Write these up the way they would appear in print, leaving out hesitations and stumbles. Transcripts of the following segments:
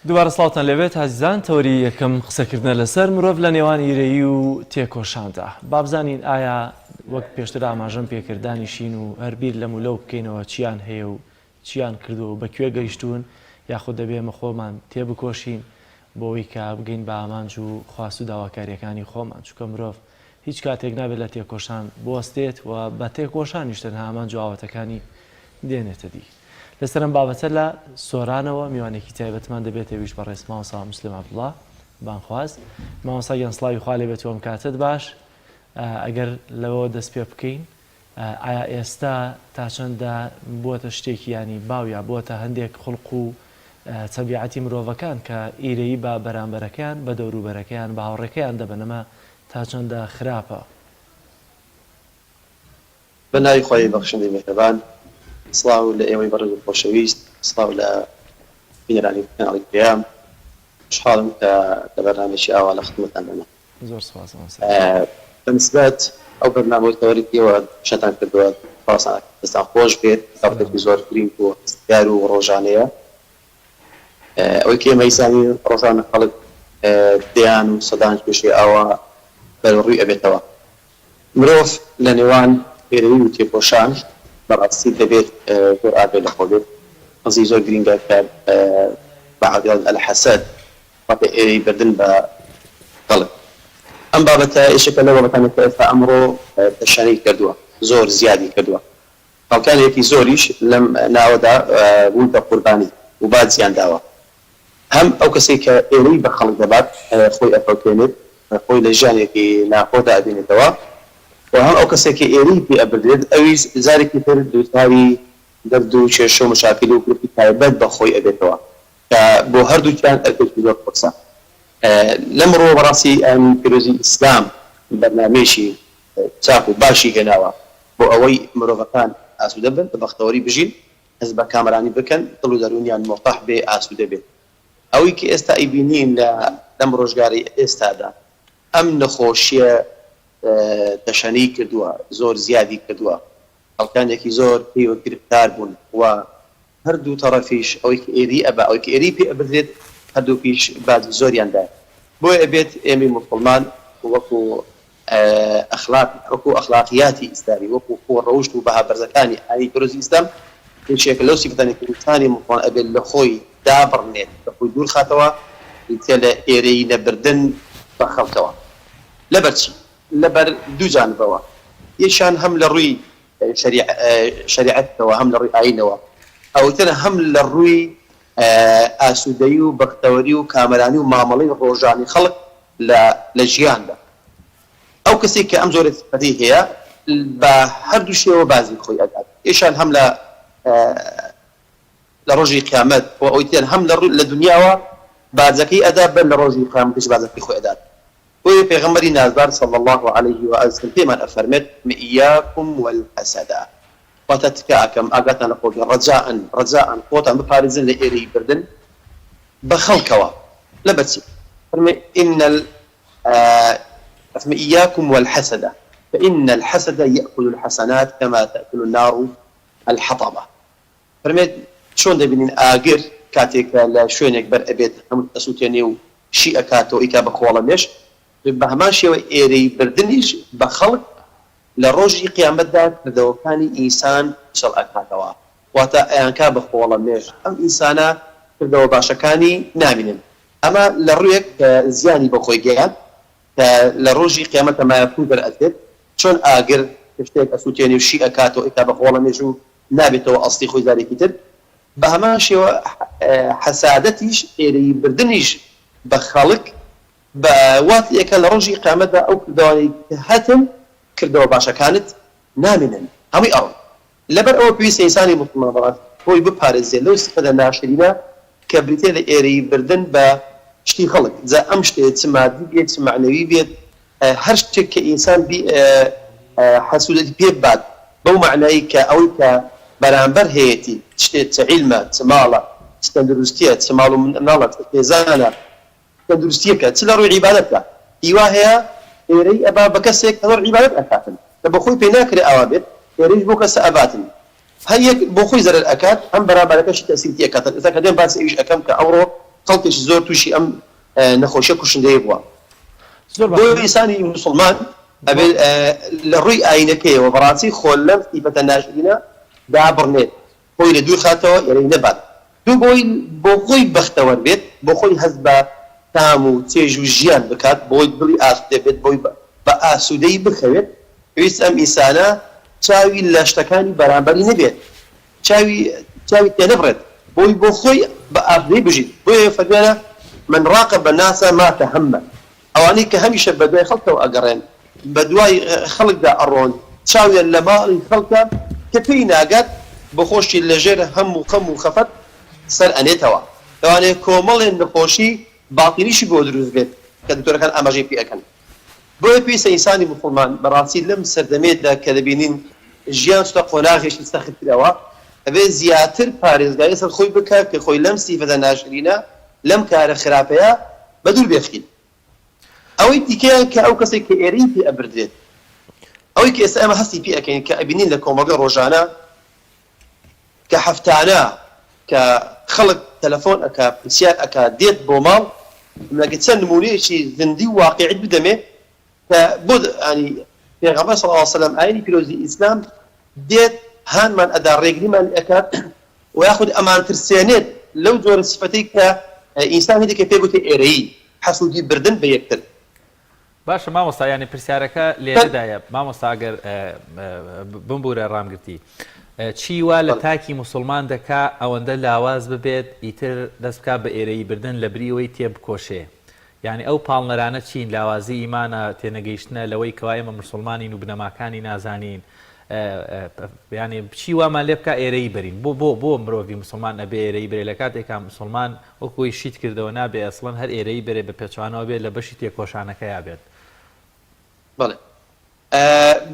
دووبارە سڵاتان لەوێت عزیزان تەوەری یەکەم قسەکردنە لەسەر مرۆڤ لە نێوان ئیرەیی و تێکۆشاندا. بابزانین ئایا وەک پێشتر ئاماژەم پێکردانیشین و هەربیر لەم و لەو بکەینەوە چیان هەیە و چیان کردو و بەکوێ گەیشتون یاخود دەبێمە خۆمان تێبکۆشین بۆەوەی کە بگەین بە ئامانج و خواست و داواکاریەکانی خۆمان، چونکە مرۆڤ هیچ کاتێک نابێت لە تێکۆشان بوەستێت و بە تێکۆشانیش تەنها ئامانج و ئاواتەکانی دێنێتە دی. لەسەرم بابەتە لە سۆرانەوە میوانێکی تایبەتمان دەبێت ویش بە ڕێز مامۆستا مسلم عەبدوڵڵا بانخواست. مامۆستا گیانسڵاوی خوا لێبێت وەم کاتت باش. ئەگەر لەوە دەست پێ بکەین ئایا ئێستا تا چەندە بووەتە شتێکی ینی باویا بووەتە هەندێک خوڵق و تەبیعەتی مرۆڤەکان کە ئیرەیی بە بەرامبەرەکەیان بە دەوروبەرەکەیان بە هاوڕێکەیان دەبنەمە تا چەندە خراپە؟ بەناوی خۆی بەخشندەی مێهرەبان، سڵاو لە ئێوەی بەڕێز و خۆشەویست، سڵاو لە بینەرانی کەناڵی پێیام. خوشحاڵم کە لە بەرنامەیەکی ئاوا لە خزمەتتان دەمە. زۆر سوپاس. بەنسبەت ئەو بەرنامەی تەوەری پێوە شەتان کردووە دەستان خۆش بێت، تاپێکی زۆر گرنگ و هەستگار و ڕۆژانەیە. ئەوەی کە ئێمە ئیسانی ڕۆژانە خەڵک دەیان و سەدان پێشی ئاوا بەڕووی ئەبێتەوە. مرۆڤ لە نێوان ئێرەوی و تێکۆشان بەڕاستی دەبێت زۆر ئاگای لەخۆ بێت. قەزی زۆر گرنگە کە بەعادیال الحەسەد واتە ئێرەی بردن بە خەڵک. ئەم بابەتە ئێشەکە لە بابەتانێک کە ئێستا ئەمڕۆ پێشانەی کردووە، زۆر زیادی کردووە. خەڵکانێکی زۆریش لەم ناوەدا بوون بە قوربانی و بازیان داوە. هەم ئەو کەسێک کە ئێرەی بە خەڵک دەبات خۆی ئەفەوتێنێت، خۆی لە ژیانێکی ناخۆدا ئەبینێتەوە، و هەم ئەو کەسێکی ئێرەی پێ ئەبردێت ئەویش جارێکی تر دووتاری دەرد و کێشە و مشاکل و گروپی تایبەت بە خۆی ئەبێتەوە کە بۆ هەردووکیان ئەرکێکی زۆر قورسە. لەمڕۆ بەڕاستی پیرۆزی ئیسلام بەرنامەیەکی چاک و باشی هێناوە بۆ ئەوەی مرۆڤەکان ئاسوودە بن، بە بەختەوەری بژین، هەز بە کامرانی بکەن، دڵ و دەرونیان مۆفەح بێ، ئاسوودە بێت. ئەوەی کە ئێستا ئیبینین لەم ڕۆژگاری ئێستادا ئەم نەخۆشیە تەشەنەی کردووە، زۆر زیادی کردووە، خەڵکانێکی زۆر پێیوە گرفتار بوون و هەردوو تەڕەفیش ئەوەی کە ئێری ئەبا ئەوەی کە ئێری پێ ئەبردرێت هەردووکیش بازی زۆریاندا. بۆیە ئەبێت ئێمەی موسڵمان وەکو ئەخلاقیاتی ئیسلامی، وەکو خۆڕەوشت و بەها بەرزەکانی ئاینی پیرۆزی ئیسلام هیچێکە لەو سیفەتانی کە ئینسانی موسڵمان ئەبێت لە خۆی دابڕنێت، لە خۆی دوور خاتەوە لە ئێرەی نەبردن بە خەڵکەوە. لەبەرچی؟ لەبەر دوو جانبەوە، یەکیان هەم لە ڕووی شریعەتەوە، هەم لە ڕووی ئاینەوە، ئەوترە هەم لە ڕووی ئاسوودەیی و بەختەوەری و کامەرانی و مامەڵەی ڕۆژانی خەڵک لە ژیاندا. ئەو کەسێک کە ئەم زۆر سیفەتەی هەیە بە هەردوو شێوە بازی خۆی ئەدات. یەکیان هەم لە ڕۆژی قیامەت و ئەوتیان هەم لە دنیاوە بازەکەی ئەدا بەر لە ڕۆژی قیامەتیش بازەکەی خۆی ئەدات. وی پێغەمبەری نازدار صلی الله عليه و آله پێمان ئەفەرمێت ئیاکم والحەسەد، واتە تکە ئەکەم ئاگاتان لە خۆتان ڕەجاءن خۆتان بپارێزن لە ئێرەی بردن بە خەڵکەوە. لەبەرچی؟ فەرمێ إياكم والحسد فإن الحسد يأكل الحسنات كما تأكل النار الحطب. فرمێت چۆن دەبینین ئاگر کاتێک لە شوێنێک بەر ئەبێت هەموو ئەسووتێنێ و شی ئەکاتەوە ئیکا بە خۆڵەمێش، بە هەمان شێوە ئێرەی بردنیش بە خەڵک لە ڕۆژی قیامەتدا کردەوەکانی ئینسان چڵ ئەکاتەوە، واتە ئەیانکا بە خۆڵەمێش ئەم ئینسانە کردەوە باشەکانی نامینن. ئەمە لە ڕوویەک کە زیانی بە خۆی گەیان کە لە ڕۆژی قیامەتە مایەپوو بەرئەدێت، چۆن ئاگر شتێک ئەسووتێنێ و شی ئەکاتەوە ئیکا بە خۆڵەمێش و نابێتەوە ئەسڵی خۆی زارێکی تر. بە هەمان شێوە حەسادەتیش ئێرەی بردنیش بە خەڵک بە واتێکە لە ڕۆژی قیامەتدا ئەو کردەوەی کە هەتن کردەوە باشەکانت نامێنن هەمووی ئەوە. لەبەر ئەوە پێویستە ئینسانی موسڵمان خۆی بپارێزێت لەو سیفەتە ناشرینە کە بریتێ لە ئێرەی بردن بە شتی خەڵک. جا ئەم شتێت چ مادی بێت چ معنەوی بێت، هەر شتێک کە ئینسان حەسودەتی پێ بات بەو معنایی کە ئەوەی کە بەرامبەر هەیەی شتێت چ عیلمە، چ ماڵە، چ تەندروستیە، چ ماڵ و مناڵە، چ خێزانە، تەندروستیەکە، چ لە ڕووی عیبادەتە، هیوا هەیە ئێرەی ئەبا بە کەسێک کە زۆر عیبادەت ئەکاتن کە بە خۆی پێ ناکرێ ئەوا بێت، ئێرەیش بۆ کەسە ئەباتن، هەر یەک بۆ خۆی زەرەر ئەکات، ئەم بەرامبەرەکەشی تەسیری ئەکاتن. ئێستا کە دێم باسی ئەویش ئەەکەم کە ئەمڕۆ خەڵکێکی زۆر تووشی ئەم نەخۆشیە کوشندەیە بووە. بۆ ئینسانی موسڵمان ئەبێت لە ڕووی ئاینەکەیەوە بەڕاستی خۆ لەم سیفەتە ناشرینە دابڕنێت، خۆی لە دوور خاتەوە یعنی نەبات. دوو بۆ خۆی بەختەوەر بێت، بۆ خۆی هەست بە تام و چێژ و ژیان بکات، بۆی دڵی ئاسوودە بێت، بۆی بە ئاسوودەی بخەوێت. پێویست ئەم ئینسانە چاوی لە شتەکانی بەرامبەری نەبێت، چاوی تێنەبڕێت، بۆی بۆ خۆی بە ئاسوودەی بژیت. بۆیە فەرمێنە من راقب الناس ما تهمه، ئەوانەی کە هەمیشە بە دوای خەڵکەوە ئەگەڕێن، بە دوای خەڵکدا ئەڕۆن، چاویان لە ماڵی خەڵکە کە پێی ناگات بە خۆشی لەژێر هەم و خەم و خەفەت سەر ئەنێتەوە. لەوانەیە کۆمەڵێن نەخۆشی باڵتینیشی بۆ دروست بێت کە دکتۆرەکان ئاماژەی پێ ئەەکەن. بۆیە پێویستە ئینسانی مسڵمان بەڕاستی لەم سەردەمێتدا کە دەبینین ژیان شتە قۆناغێکی سەختکرەوە، ئەبێ زیاتر پارێزگای سەر خۆی بکات کە خۆی لەم سیفەتە ناشرینە، لەم کارە خراپەیە بەدوور بێخین. ئەوەی دیکەیان کە ئەو کەسێک کە ئێرەی پێ ئەبردێت، ئەوەی کە ئێستا ئەمە هەستی پێ ئەەکەین کە ئەبینین لە کۆمەڵگە ڕۆژانە کە هەفتانە کە خەڵک تەلەفۆن ئەکا پرسیار ئەکا دێت بۆ ماڵ، لەگە چەند نمونەیەکی زیندی و واقعیت بدەمێ کە بۆ ینی پێغەمبەر صلی الله علیه وسلم ئاینی پیرۆزی ئیسلام دێت هانمان ئەدا ڕێگریمان ئەکات و یاخود ئەمان ترسێنێت لەو جۆرە سیفەتەی کە ئینسان هێدێکە پێ گوتێ ئێرەیی حەسوودی بردن بە یەکتر. باشە مامۆستا، ینی پرسیارەکە لێرەدایە مامۆستا، ئەگەر بمبورە ڕامگرتی چی وا لە تاکی موسڵمان دەکا ئەوەندە لاواز ببێت ئیتر دەست بکات بە ئێرەی بردن لە بریەوەی تێبکۆشێ؟ یعنی ئەو پاڵنەرانە چین؟ لاوازی ئیمانە، تێنەگەیشتنە لەوەی کەوای ئێمە مسڵمانین و بنەماکانی نازانین، ینی چی وامان لێ بکە ئێرەی بەرین؟ بۆ مرۆڤی مسلمان ئەبێ ئێرەی برێ لە کاتێکا مسلمان وەکوی شیت کردەوە نابێ ئەسڵەن هەر ئێرەی بێ بە پێچوانەوە بێت لە بەشی تێکۆشانەکەیا بێت. بەڵێ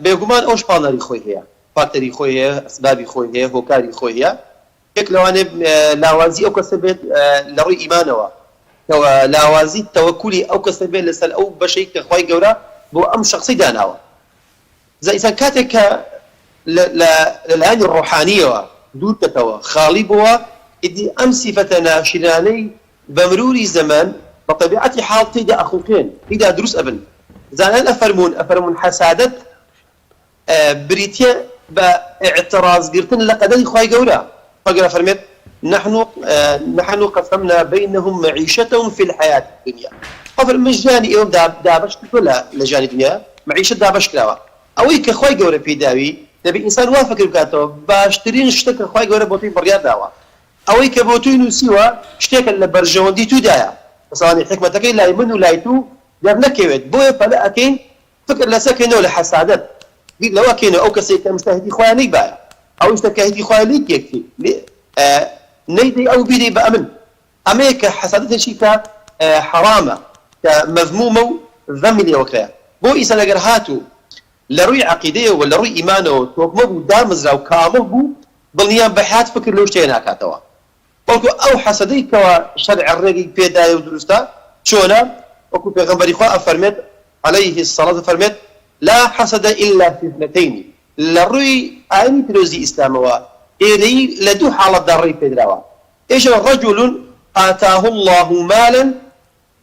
بێگومان ئەوش پاڵنەری خۆی هەیە، فاکتەری خۆی هەیە، ئەسبابی خۆی هەیە، هۆکاری خۆی هەیە. یەک لەوانێ لاوازی ئەو کەسە بێت لە ڕووی ئیمانەوە، لاوازی تەوەکولی ئەو کەسە بێت لەسەر ئەو بەشەی کە خوای گەورە بۆ ئەم شخصی داناوە. ئینسان کاتێک کە لەلایەنی ڕۆحانیەوە دوورکەتەوە خاڵی بووە، ئیدی ئەم سیفەتە ناشرانەی بە مروری زەمان بە طەبیعەتی حاڵ تێیدا ئەخوڵقێن، تێیدا دروست ئەبن. زانان ئەفەرمون حەسادەت بریتیە بە ئێعترازگرتن لە قەدەری خوای گەورە. خوای گەورە فەرمێت نحن قسمنا بينهم معيشتهم في الحياة الدنيا. من ژیانی ئێوەم دابەش کردووە لە ژیانی دنیا، معیشت دابەش کراوە. ئەوەی کە خوای گەورە پێداوی دەبێت ئینسان وا فکر بکاتەوە باشترین شتە کە خوای گەورە بۆ تۆی بڕیار داوە، ئەوەی کە بۆ توی نووسیوە شتێکە لە بەرژەوەندی توودایە، مەسەڵەن حکمەتەکەی لای من و لای تو دەرنەکەوێت. بۆیە پەلە ئەکەین فکر لەسەرکەینەوە لە حەسادەت، بیر لەوە کەینەوە ئەو کەسێک کە مشتاهدی خوایە نەیبایە، ئەو شتە کە هیدی خوایە لێی تێکتی نەیدەی ئەو بیدەی بە ئەمن. ئەمەیە کە حەسادەتێکی کە حەرامە، کە مەذمومە و ذەمی لێوەکرایە. بۆ ئینسان ئەگەر هاتوو لە ڕووی عەقیدەیەوە لە ڕووی ئیمانەوە تۆکمە بوو، دامەزرا و کامڵ بوو، دڵنیان بە حیات فکر لەو شتەیە ناکاتەوە. بەڵکو ئەو حەسەدەی کەوە شەرع ڕێگەی پێدایە و دروستە چۆنە؟ وەکو پێغەمبەری خوا ئەفەرمێت عەلەیه السەڵات فەرمێت لا حەسەدە ئیلا فی اثنتەین. لە ڕووی ئاینی پیرۆزی ئیسلامەوە ئێرەی لە دوو حاڵەتدا ڕێی پێدراوە. ئێشە رەجوڵ ئاتاه الله مالا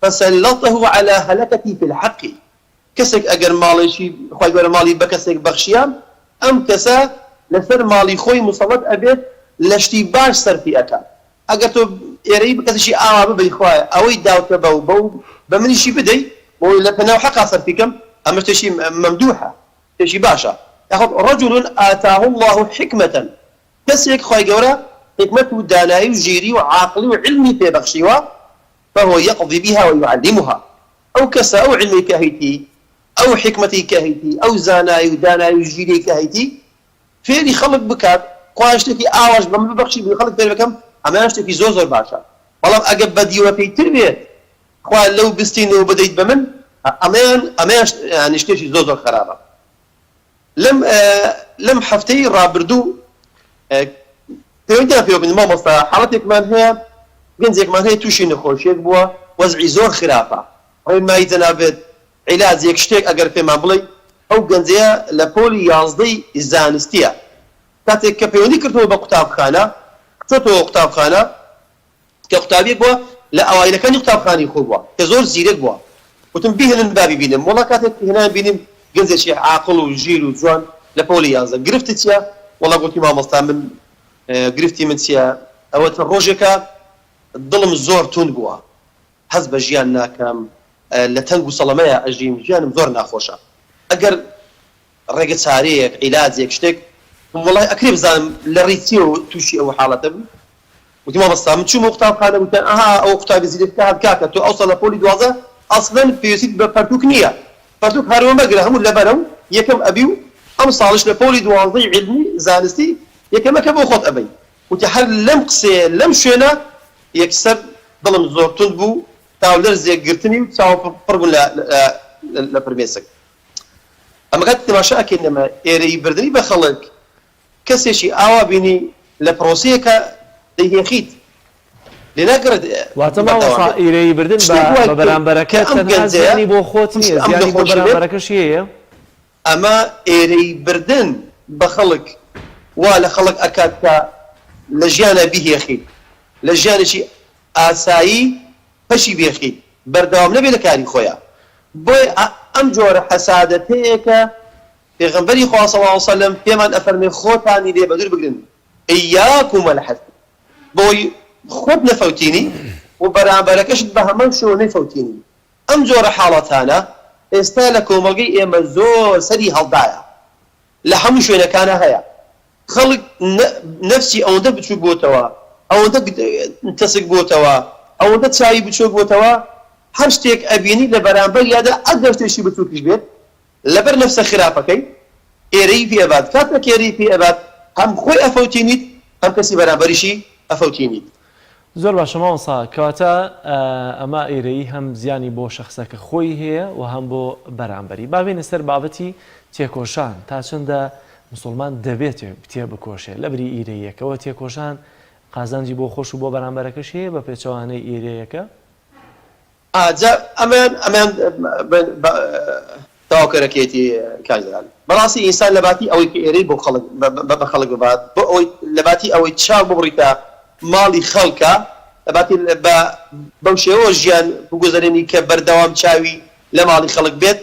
فسلطه على هلكته في الحق. کەسێک ئەگەر ماڵێکی خوای گەورە ماڵی بە کەسێک بەخشیان، ئەم کەسە لەسەر ماڵی خۆی مسەڵەت ئەبێت لە شتی باش سەرفی ئەکات. ئەگەر تۆ ئێرەی بکەسیشی ئاوا ببەی خوایە ئەوەی داوتە بە منیشی بدەی بۆ لە پەناو حەقا سەرفیکەم، ئەمە شتێکی مەمدوحە، شتێکی باشە. یاخود رەجوڵ ئاتاه الله حکمەة، کەسێک خوای گەورە حکمت و دانایی و ژیری و عاقلی و علمی پێبەخشیوە، فهو يقضي بها ويعلمها. ئەو کەسە ئەو علمی کە هەیتی، ئەو حکمەتی کە هەیتی، ئەو زانایی و دانایی و ژیری کە هەیتی، فێری خەڵک بکات. خوای شتێکی ئاواش بەمە ببەخشی بە خەڵک فێر بکەم، ئەمە شتێکی زۆر باشە. بەڵام ئەگەر بەدیوە پێیتر بێت خوای لەو بستینەوە بدەیت بە من، ئەمەیان ینی شتێکی زۆر خراپە. لەم هەفتەی ڕابردوو پەیوەندیان پێ بکەین مامۆستا، حاڵەتێکمان هەیە، گەنجێکمان هەیە تووشی نەخۆشیێک بووە، وەزعی زۆر خراپە، ڕێنمایی جەنابێت عیلاجێک شتێک ئەگەر پێمان بڵێ، ئەو گەنجەیە لە پۆلی 11ی زانستیە. کاتێک کە پەیوەندی کردەوە بە قوتابخانە، چۆتەوە قوتابخانە کە قوتابیەک بووە لە ئەوایلەکانی قوتابخانەی خۆ بووە کە زۆر زیرەک بووە وتم بهێنن بابی بینم وەڵا کاتێک هێنان بینیم گەنجێکی عاقڵ و ژیر و جوان لە پۆلی 11 گرفتی چییە وەڵا گوتی مامۆستا من گرفتی من چییە ئەوە ڕۆژێکە دڵم زۆر تون بووە حەز بە ژیان ناکەم لە تەنگ و سەڵەمەیە ئەژیم ژیانم زۆر ناخۆشە ئەگەر ڕێگە چارەیەک عیلاجێک شتێک وڵای ئەکرێ بزانم لە ڕیچی و تووشی ئەو حاڵەتە بوو وتی مامۆستا من چوومە قوتابخانە وتیان ئەها ئەو قوتابی زیرەکە کاکە تۆ ئەوسا لە پۆلی 12 ئەسڵەن پێویستیت بە پەرتووک نییە پەرتووک هەروە مەگرە هەموو لەبەرەو یەکەم ئەبی و ئەم ساڵش لە پۆلی 12 علمی زانستی یەکەمەکە بۆ خۆت ئەبەی وتی هەر لەم قسەیە لەم شوێنە یەکسەر دڵم زۆر تند بوو تاو لەرزێک گرتنی و چاوم پڕ بوون لە پرمێسک ئەمە کات تەماشا ئەکەین لەمە ئێرەی بردننی بە خەڵک کەسێکی ئاوا بینی لە پرۆسەیەکە دەیهێخیت لێ ناگرێت واتە ماوەسا ئیرەی بردن بە بەرامبەرەکە تەنها زیانی بۆ خۆت نییە زیانی بۆ بەرامبەرەکەش هەیە ئەمە ئێرەی بردن بە خەڵک وا لە خەڵک ئەکات کە لە ژیانە بیهێخیت لە ژیانێکی ئاسایی پەشی بێخیت بەردەوام نەبێت لە کاری خۆیان بۆی ئەم جۆرە حەسادەتەیەکە پێغەمبەری خوا صلی الله علیه و سلم پێمان ئەفەرمێ خۆتانی لێ بەدوور بگرن ئیاکم والحەسد بۆی خۆت نەفەوتینی و بەرامبەرەکەشت بە هەمان شێوە نەفەوتینی ئەم جۆرە حاڵەتانە ئێستا لە کۆمەڵگەی ئێمە زۆر سەری هەڵدایە لە هەموو شوێنەکانە هەیە خەڵک نەفسی ئەوەندە بچوو بۆتەوە ئەوەندە تەسک بۆتەوە ئەوەندە چاوی بچۆک بۆتەوە هەر شتێک ئەبینی لە بەرامبەر یادا ئەگەر شتێکی بچووکیش بێت لەبەر نەفسە خراپەکەی ئێرەی پێبات کاتێک ئێرەی پێبات هەم خۆی ئەفەوتینیت هەم کەسی بەرامبەریشی ئەفەوتینیت زۆر باشە مامۆستا کەواتە ئەمە ئێرەی هەم زیانی بۆ شەخسەکە خۆی هەیە و هەم بۆ بەرامبەری بابێنە سەر بابەتی تێکۆشان تا چەندە مسلمان دەبێت تێبکۆشێ لە بری ئیرەیەکەوە تێکۆشان قازانجی بۆ خۆش و بۆ بەرامبەرەکەش هەیە بە پێچەوانەی ئیرەیەکە ئەمان تاواکەرەکێتی کارزان بەڕاستی ئینسان لەباتی ئەوەی کە ئێرەی بۆ بە خەڵک ببات بۆ ئەوەی لەباتی ئەوەی چاو ببڕیتە ماڵی خەڵکە لەباتی بەو شێوە ژیان بگوزارێنی کە بەردەوام چاوی لە ماڵی خەڵک بێت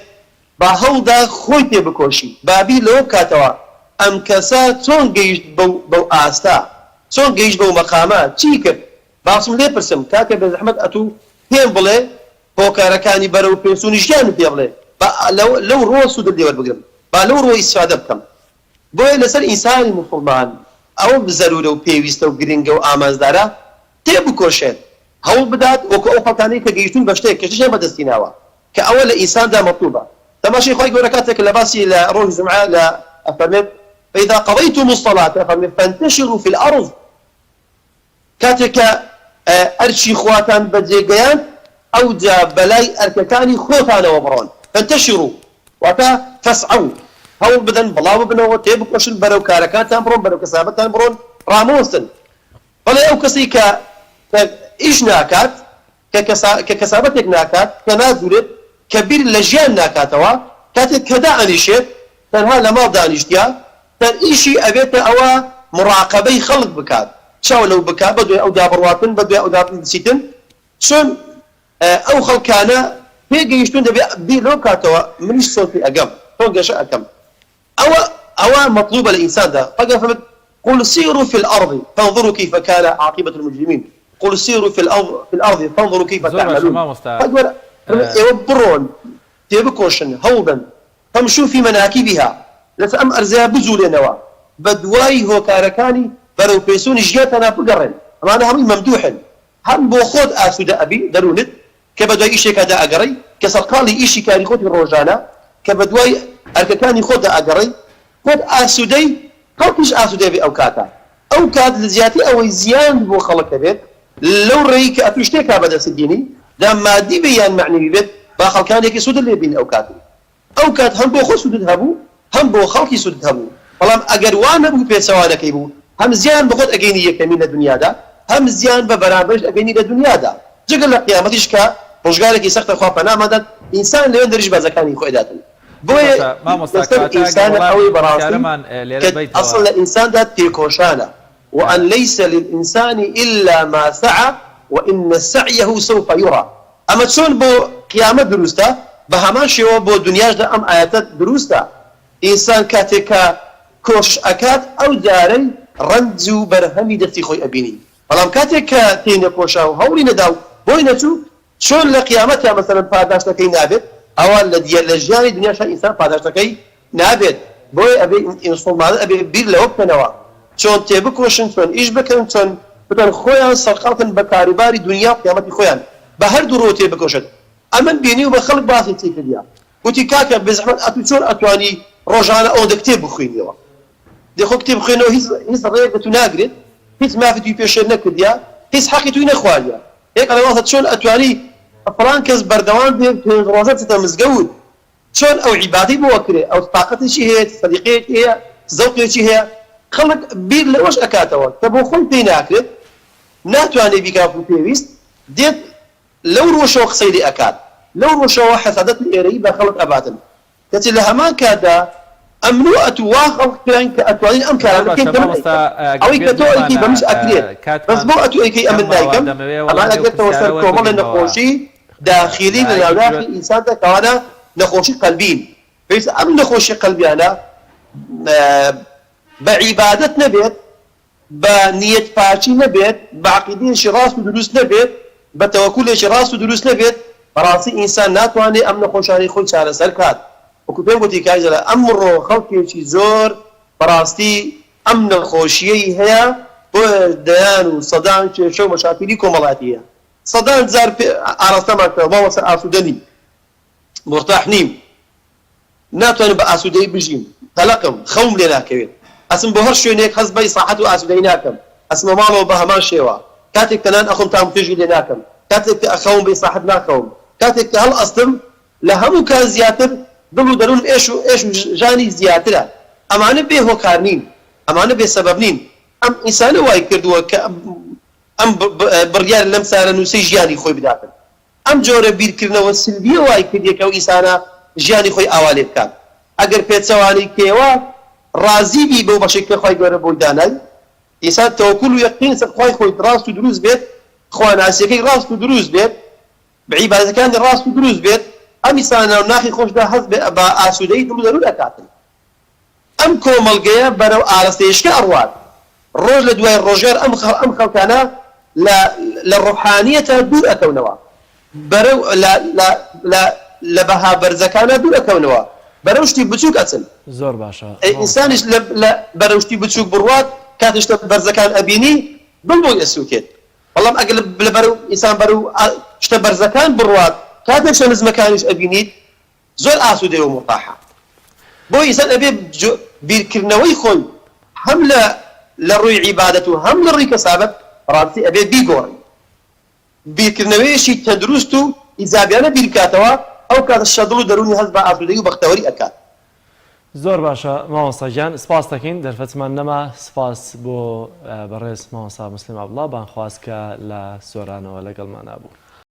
با هەوڵدا خۆی پێ بکۆشی بابی لەوە بکاتەوە ئەم کەسە چۆن گەیشت بەو ئاستا چۆن گەیشت بەو مەقامە چی کرد باسم لێ پرسم کاکە بە زەحمەت ئەتوو پێم بڵێ هۆکارەکانی بەرەو پێسوونی ژیانم پێ بڵێ لەو ڕۆ سوودم لێوە بگرم با لەو ڕۆ ئیسفادە بکەم بۆیە لەسەر ئینسانی موسڵمان ئەوە بزەرورە و پێویستە و گرنگە و ئامانزدارە تێبکۆشێت هەوڵ بدات وەکو ئەو خەڵکانەی کە گەیشتون بە شتێک کەشیان بەدەستی ناوە کە ئەوە لە ئینساندا مەطلوبە تەماشای خۆی گەورە کاتێک لە باسی لە ڕۆژ جومعە لە ئەفەرمێت فإذا قضيتم الصلاة فانتشروا في الأرض كاتك أرشي خواتان بجيجيان أو جا بلاي أرككاني خوتان وبرون فانتشروا وتا فاسعوا هول بدن بلاو بنو تيبكوشن برو كاركاتان برون برو كسابتان برون راموسن بلا أو كسيكا إيش ناكات ككسابتك ناكات كنازلت كبير لجيان ناكاتوا كاتك كدا أنيشت تنها لما دانيشتيا تن إيشي أبيت أوا مراقبة خلق بكات شاو لو بكا بدو أو دابرواتن بدو أو دابرواتن شون أو خلقانا هيجي يشتون دبي لو كاتوا منش صوتي أقام فوق شيء أقام أو مطلوب الإنسان ده فقال قل سيروا في الأرض فانظروا كيف كان عاقبة المجرمين قل سيروا في الأرض فانظروا كيف تعملون فقال يوبرون تيبكوشن هوبا فامشوا في مناكبها لسأم أرزها بزول نوا بدواي هو كاركاني برو بيسون جياتنا بقرن أما أنا هم ممدوحا هم بوخود آسود أبي درونت كبدواي إيشي كادا أقري كسرقالي إيشي كاري خود الروجانا كبدواي أرككاني خود أقري خود آسودي خلقش آسودي بأوكاتا أوكات لزياتي أو زيان بو خلق بيت لو ريك أتوشتيكا بدا سديني دا مادي بيان معني بيت باخل كان يكي سود اللي بين أوكاتي أوكات هم بو خود سود هبو هم بو خلقي سود هبو بەڵام ئەگەر وان نەبوو پێچەوانەکەی بوو هەم زیان بەخۆت ئەگەینی یەکەمین لە دنیادا هەم زیان بە بەرامبەرش ئەگەینی لە دنیادا جگە لە قیامەتیش کە ڕۆژگارێکی سەختە خوا پەنامەدات ئینسان لەوێن دەریش بازەکانی خۆی داتن بۆیە ئینسان ئەوەی بەڕاستی ئەسڵ لە ئینساندا تێکۆشانە وأن ليس للإنسان إلا ما سعى وإن سعيه سوف يرى أما تشون بو قيامة دروستا بهمان شيء بو دنياش دا أم آيات دروستا إنسان كاتيكا كوش أكاد أو داري رنزو برهمي دفتي خوي أبيني بەڵام کاتێک کە تێنە پۆشا و هەوڵی نەدا و بۆی نەچوو چۆن لە قیامەتیا مەسەلەن پاداشتەکەی نابێت ئەوە لە ژیانی دنیاشا ئینسان پاداشتەکەی نابێت بۆی ئەبێ مسڵمانە ئەبێ بیر لەوە بکەنەوە چۆن تێبکۆشن چۆن ئیش بکەن چۆن بتوان خۆیان سەرقاڵکن بە کاروباری دنیا و قیامەتی خۆیان بە هەردوو ڕۆ تێبکۆشن ئەمن بینی و بە خەڵک باسی چی کردیا گوتی کاکە بزەحمەت ئەتوو چۆن ئەتوانی ڕۆژانە ئەوەندە کتێب بخوێنیەوە دێخۆ کتێب بخوێنەوە هیچ ڕێیەک تو ناگرێت هیچ مافی توی پێشێر نەکردیا هیچ حەقی توی نەخواردیا یەک ئەلەوەڵە چۆن ئەتوانی فڵان کەس بەردەوام بێ پێنج ڕۆژە بچێتە مزگەوت چۆن ئەو عیبادەی بۆ کرێ ئەو تاقەتێکی هەیە سەلیقەیەکی هەیە زەوقێکی هەیە خەڵک بیر لەوەش ئەکاتەوە کە بۆ خۆی پێی ناکرێت ناتوانێ بیکات و پێویست دێت لەو ڕۆژەوە قسەی لێ ئەکات لەو ڕۆژەوە حەسادەت و ئێرەیی بە خەڵک ئەباتن کەچی لە هەمان کاتدا ئەمنو ئەتوا خەڵکیان کە ئەتوانین ئەم کارە بکەین ئەوەی کە تۆ ئەیکەی بەمش ئەکرێت بەس بۆ ئەتو ئەیکەی ئەمن نایکەم ئەمان ئەگرێتەوە سەر کۆمەڵی نەخۆشی داخلی لە ناوداخلی ئینساندا کەوانە نەخۆشی قەلبین پێویستە ئەم نەخۆشی قەلبیانە بە عیبادەت نەبێت بە نیەت پاچی نەبێت بە عەقیدەیەکی ڕاست و دروست نەبێت بە تەوەکوولێکی ڕاست و دروست نەبێت بەڕاستی ئینسان ناتوانێت ئەم نەخۆشانەی خۆی چارەسەر کات وەکو پێم گوتی کاژەڵە ئەمڕۆ خەڵکێکی زۆر بەڕاستی ئەم نەخۆشیەی هەیە بۆ دەیان و سەدان کێشە و مەشاکلی کۆمەڵاتیە سەدان جار ئاراستەمان کردەوە ماوەسە ئاسوودەنی مرتاح نیم ناتوانم بە ئاسوودەیی بژیم قەلەقم خەوم لێ ناکەوێت ئەسم بۆ هەر شوێنێک هەست بە ئیساحەت و ئاسوودەیی ناکەم ئەسمە ماڵەوە بە هەمان شێوە کاتێک تەنان ئەخۆم تامتێژی لێ ناکەم کاتێک کە ئەخەوم بە ئیساحەت ناخەوم کاتێک کە هەڵ ئەستم لە هەموو کار زیاتر دڵ و دەروون ئێش و ژانی زیاترە ئەمانە بێ هۆکار نین ئەمانە بێ سەبەب نین ئەم ئینسانە وای کردووە کە ئەم بڕیار لەم سارە نووسەی ژیانی خۆی بداتن ئەم جۆرە بیرکردنەوە سلبیە وای کردێکە و ئینسانە ژیانی خۆی ئاوالێ بکات ئەگەر پێچەوانی کێوە ڕازی بی بەو بەشێک کە خۆی گەورە بۆی دانای ئینسان تەوەکوول و یەقین سەر خۆی ڕاست و دروست بێت خواناسیەکەی ڕاست و دروست بێت بە عیبادەتەکانی ڕاست و دروست بێت ئەم ئینسانە و ناخی خۆشدا هەست بە ئاسوودەیی دڵ و دەروون ئەکاتن ئەم کۆمەڵگەیە بەرەو ئاراستەیشکە ئەڕوات ڕۆژ لە دوای ڕۆژێر ئەم خەڵکانە لە ڕوحانیەتە دوور ئەکەونەوە بەرەو لە بەها بەرزەکانە دوور ئەکەونەوە بەرەو شتی بچووک ئەچن زۆر باشە ئینسانیش بەرەو شتی بچووک بڕوات کاتیشتە بەرزەکان ئەبینی دڵ بۆی ئەسووتێت بەڵام ئەگەر لە بەرەو ئینسان بەرەو شتە بەرزەکان بڕوات کاتێک شەنزمەکانیش ئەبینیت زۆر ئاسوودەی و مرتاحە بۆ ئینسان ئەبێ بیرکردنەوەی خۆی هەم لە ڕووی عیبادەت و هەم لە ڕووی کەسابەت ڕاستی ئەبێ بیگۆڕی بیرکردنەوەیشی تەندروست و ئیجابیانە بیرکاتەوە ئەو کاتە شەدڵ و دەروونی هەست بە ئاسوودەی و بەختەوەری ئەکات زۆر باشە مامۆستا گیان سپاس دەکەین دەرفەتمان نەما سپاس بۆ بەڕێز مامۆستا مسلیم عەبدوڵڵا بانخواست کە لە سۆرانەوە لەگەڵمان نابوو